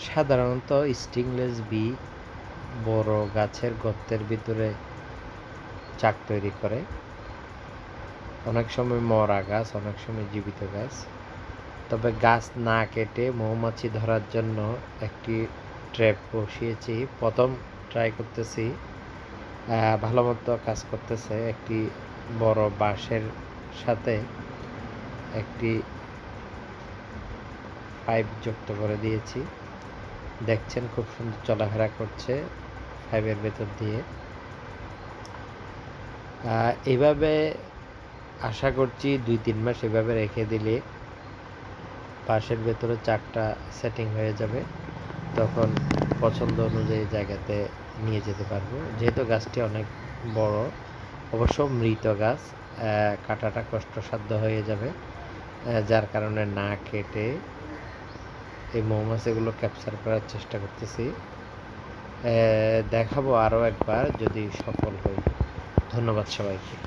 সাধারণত স্টিংলেস বি বড় গাছের গর্তের ভিতরে চাক তৈরি করে। অনেক সময় মরা গাছ, অনেক সময় জীবিত গাছ। তবে গাছ না কেটে মৌমাছি ধরার জন্য একটি ট্র্যাপ বসিয়েছি। প্রথম ট্রাই করতেছি, ভালো মতো কাজ করতেছে। একটি বড় বাঁশের সাথে একটি পাইপ যুক্ত করে দিয়েছি। দেখছেন খুব সুন্দর চলাফেরা করছে পাইপের ভেতর দিয়ে। এভাবে আশা করছি 2-3 মাস এভাবে রেখে দিলে বাঁশের ভেতরে চাকটা সেটিং হয়ে যাবে। তখন পছন্দ অনুযায়ী জায়গাতে নিয়ে যেতে পারবো। যেহেতু গাছটি অনেক বড়, অবশ্য মৃত গাছ, কাটাটা কষ্টসাধ্য হয়ে যাবে, যার কারণে না কেটে এই মৌমাছিগুলো ক্যাপচার করার চেষ্টা করতেছি। দেখাবো আরও একবার যদি সফল হই। ধন্যবাদ সবাইকে।